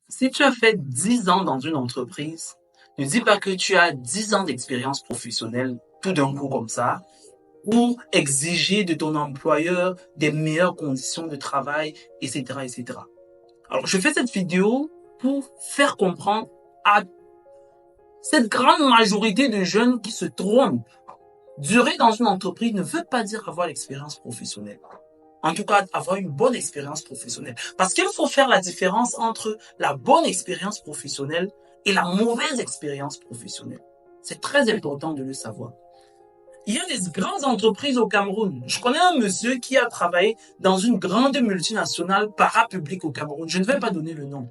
Si tu as fait 10 ans dans une entreprise, ne dis pas que tu as 10 ans d'expérience professionnelle tout d'un coup comme ça, pour exiger de ton employeur des meilleures conditions de travail, etc., etc. Alors, je fais cette vidéo pour faire comprendre à cette grande majorité de jeunes qui se trompent. Durer dans une entreprise ne veut pas dire avoir l'expérience professionnelle. En tout cas, avoir une bonne expérience professionnelle. Parce qu'il faut faire la différence entre la bonne expérience professionnelle et la mauvaise expérience professionnelle. C'est très important de le savoir. Il y a des grandes entreprises au Cameroun. Je connais un monsieur qui a travaillé dans une grande multinationale parapublique au Cameroun. Je ne vais pas donner le nom.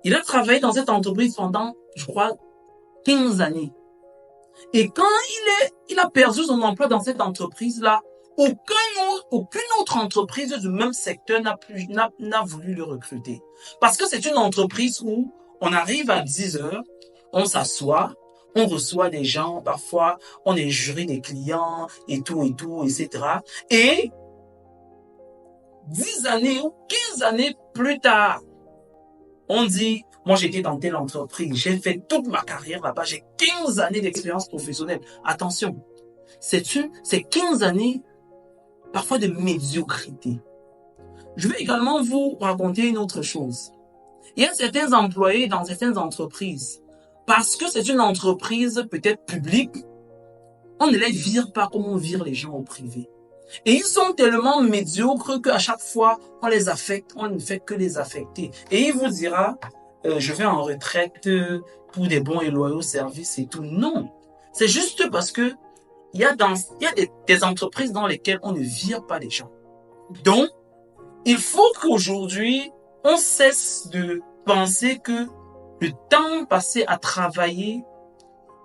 Il a travaillé dans cette entreprise pendant, je crois, 15 années. Et quand il a perdu son emploi dans cette entreprise-là, aucune autre entreprise du même secteur n'a voulu le recruter. Parce que c'est une entreprise où on arrive à 10 heures, on s'assoit, on reçoit des gens, parfois on est jury des clients et tout, etc. Et 10 années ou 15 années plus tard, on dit, moi j'étais dans telle entreprise, j'ai fait toute ma carrière là-bas, j'ai 15 années d'expérience professionnelle. Attention, c'est 15 années parfois de médiocrité. Je vais également vous raconter une autre chose. Il y a certains employés dans certaines entreprises, parce que c'est une entreprise peut-être publique, on ne les vire pas comme on vire les gens au privé. Et ils sont tellement médiocres qu'à chaque fois, on les affecte, on ne fait que les affecter. Et il vous dira, je vais en retraite pour des bons et loyaux services et tout. Non, c'est juste parce que il y a des entreprises dans lesquelles on ne vire pas les gens. Donc, il faut qu'aujourd'hui, on cesse de penser que le temps passé à travailler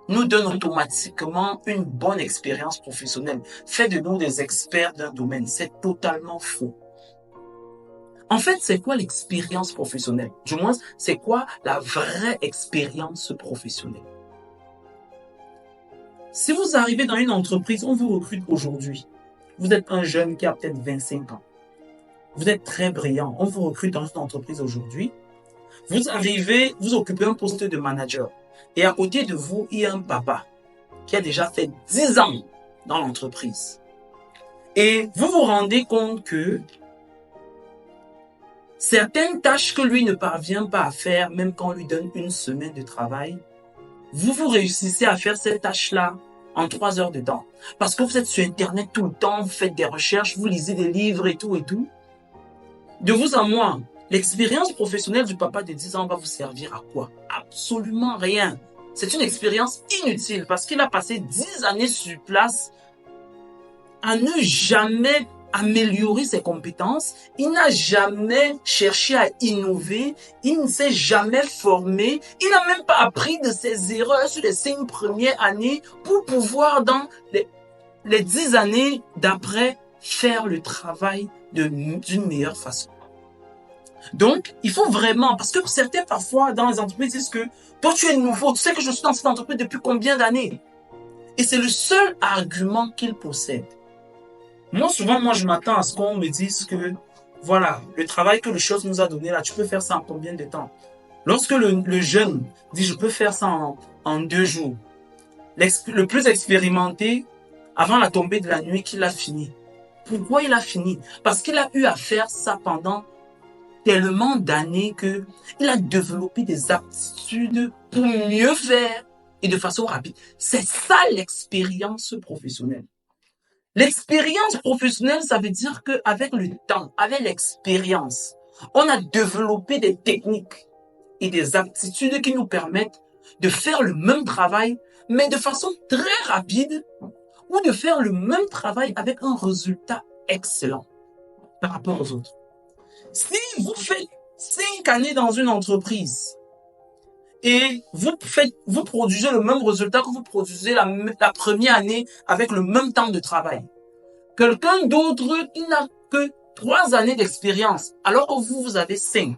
nous donne automatiquement une bonne expérience professionnelle, fait de nous des experts d'un domaine. C'est totalement faux. En fait, c'est quoi l'expérience professionnelle? Du moins, c'est quoi la vraie expérience professionnelle? Si vous arrivez dans une entreprise, on vous recrute aujourd'hui. Vous êtes un jeune qui a peut-être 25 ans. Vous êtes très brillant. On vous recrute dans une entreprise aujourd'hui. Vous arrivez, vous occupez un poste de manager. Et à côté de vous, il y a un papa qui a déjà fait 10 ans dans l'entreprise. Et vous vous rendez compte que certaines tâches que lui ne parvient pas à faire, même quand on lui donne une semaine de travail, vous réussissez à faire ces tâches-là en 3 heures de temps. Parce que vous êtes sur Internet tout le temps, vous faites des recherches, vous lisez des livres et tout. De vous à moi, l'expérience professionnelle du papa de 10 ans va vous servir à quoi? Absolument rien. C'est une expérience inutile parce qu'il a passé 10 années sur place à ne jamais améliorer ses compétences. Il n'a jamais cherché à innover. Il ne s'est jamais formé. Il n'a même pas appris de ses erreurs sur les 5 premières années pour pouvoir, dans les 10 années d'après, faire le travail d'une meilleure façon. Donc, il faut vraiment, parce que certains parfois dans les entreprises disent que toi tu es nouveau, tu sais que je suis dans cette entreprise depuis combien d'années? Et c'est le seul argument qu'ils possèdent. Moi, souvent, je m'attends à ce qu'on me dise que, voilà, le travail que le chef nous a donné là, tu peux faire ça en combien de temps? Lorsque le jeune dit je peux faire ça en 2 jours, le plus expérimenté, avant la tombée de la nuit, qu'il a fini. Pourquoi il a fini? Parce qu'il a eu à faire ça pendant tellement d'années que il a développé des aptitudes pour mieux faire et de façon rapide. C'est ça l'expérience professionnelle. L'expérience professionnelle, ça veut dire qu'avec le temps, avec l'expérience, on a développé des techniques et des aptitudes qui nous permettent de faire le même travail, mais de façon très rapide, ou de faire le même travail avec un résultat excellent par rapport aux autres. Si vous faites 5 années dans une entreprise et vous produisez le même résultat que vous produisez la première année avec le même temps de travail, quelqu'un d'autre qui n'a que 3 années d'expérience, alors que vous avez 5.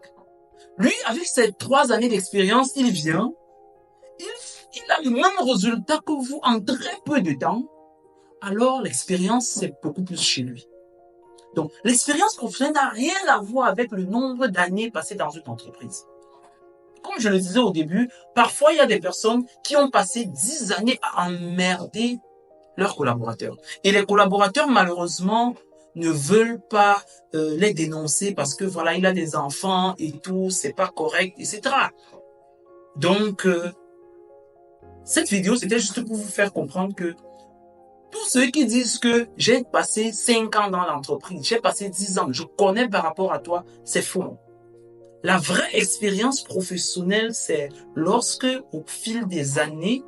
Lui, avec ces 3 années d'expérience, il vient, il a le même résultat que vous en très peu de temps, alors l'expérience, c'est beaucoup plus chez lui. Donc, l'expérience professionnelle n'a rien à voir avec le nombre d'années passées dans une entreprise. comme je le disais au début, parfois il y a des personnes qui ont passé 10 années à emmerder leurs collaborateurs. Et les collaborateurs, malheureusement, ne veulent pas les dénoncer parce que voilà, il a des enfants et tout, c'est pas correct, etc. Donc, cette vidéo, c'était juste pour vous faire comprendre que tous ceux qui disent que j'ai passé 5 ans dans l'entreprise, j'ai passé 10 ans, je connais par rapport à toi, c'est faux. La vraie expérience professionnelle, c'est lorsque, au fil des années,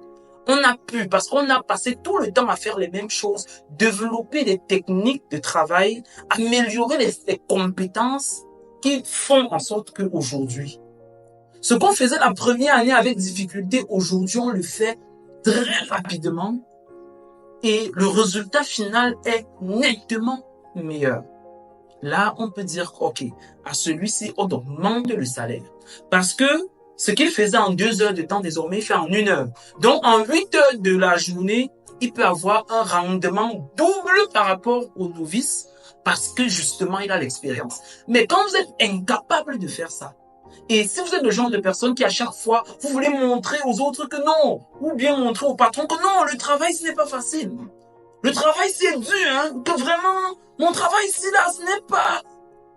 on a pu, parce qu'on a passé tout le temps à faire les mêmes choses, développer des techniques de travail, améliorer les compétences qui font en sorte qu'aujourd'hui, ce qu'on faisait la première année avec difficulté, aujourd'hui, on le fait très rapidement et le résultat final est nettement meilleur. Là, on peut dire, OK, à celui-ci, on augmente le salaire. Parce que ce qu'il faisait en 2 heures de temps, désormais, il fait en 1 heure. Donc, en 8 heures de la journée, il peut avoir un rendement double par rapport au novice parce que justement, il a l'expérience. Mais quand vous êtes incapable de faire ça, et si vous êtes le genre de personne qui à chaque fois, vous voulez montrer aux autres que non, ou bien montrer au patron que non, le travail, ce n'est pas facile. Le travail, c'est dur, hein, que vraiment, mon travail ici, là, ce n'est pas...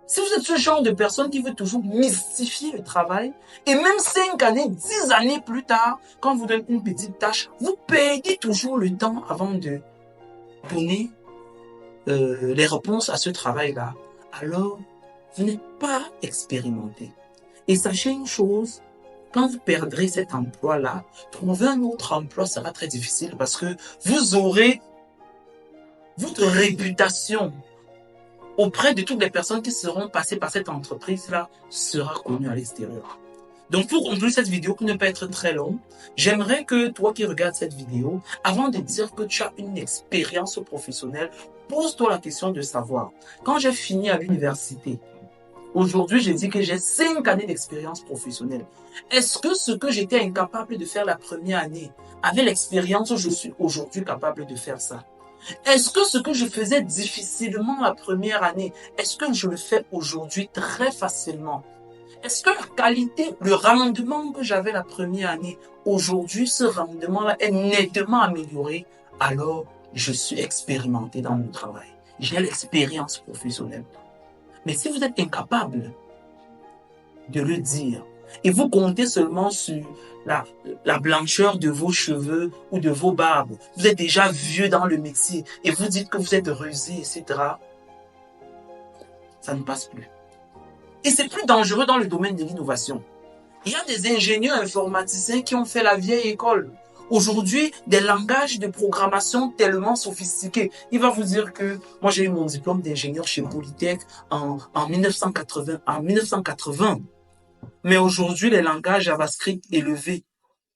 Si vous êtes ce genre de personne qui veut toujours mystifier le travail, et même 5 années, 10 années plus tard, quand on vous donne une petite tâche, vous perdez toujours le temps avant de donner les réponses à ce travail-là. Alors, vous n'êtes pas expérimenté. Et sachez une chose, quand vous perdrez cet emploi-là, trouver un autre emploi sera très difficile parce que vous aurez votre réputation auprès de toutes les personnes qui seront passées par cette entreprise-là sera connue à l'extérieur. Donc, pour conclure cette vidéo qui ne peut être très longue, j'aimerais que toi qui regardes cette vidéo, avant de dire que tu as une expérience professionnelle, pose-toi la question de savoir, quand j'ai fini à l'université, aujourd'hui, j'ai dit que j'ai 5 années d'expérience professionnelle. Est-ce que ce que j'étais incapable de faire la première année, avec l'expérience, je suis aujourd'hui capable de faire ça? Est-ce que ce que je faisais difficilement la première année, est-ce que je le fais aujourd'hui très facilement? Est-ce que la qualité, le rendement que j'avais la première année, aujourd'hui, ce rendement-là est nettement amélioré? Alors, je suis expérimenté dans mon travail. J'ai l'expérience professionnelle. Mais si vous êtes incapable de le dire et vous comptez seulement sur la blancheur de vos cheveux ou de vos barbes, vous êtes déjà vieux dans le métier et vous dites que vous êtes rusé, etc., ça ne passe plus. Et c'est plus dangereux dans le domaine de l'innovation. Il y a des ingénieurs informaticiens qui ont fait la vieille école. Aujourd'hui, des langages de programmation tellement sophistiqués. Il va vous dire que moi, j'ai eu mon diplôme d'ingénieur chez Polytech en 1980. Mais aujourd'hui, les langages JavaScript élevés,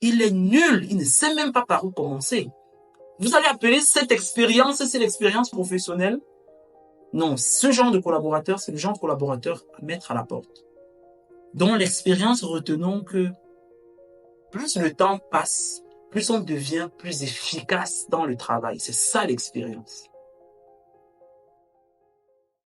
il est nul. Il ne sait même pas par où commencer. Vous allez appeler cette expérience, c'est l'expérience professionnelle? Non, ce genre de collaborateur, c'est le genre de collaborateur à mettre à la porte. Dans l'expérience, retenons que plus le temps passe, plus on devient plus efficace dans le travail. C'est ça l'expérience.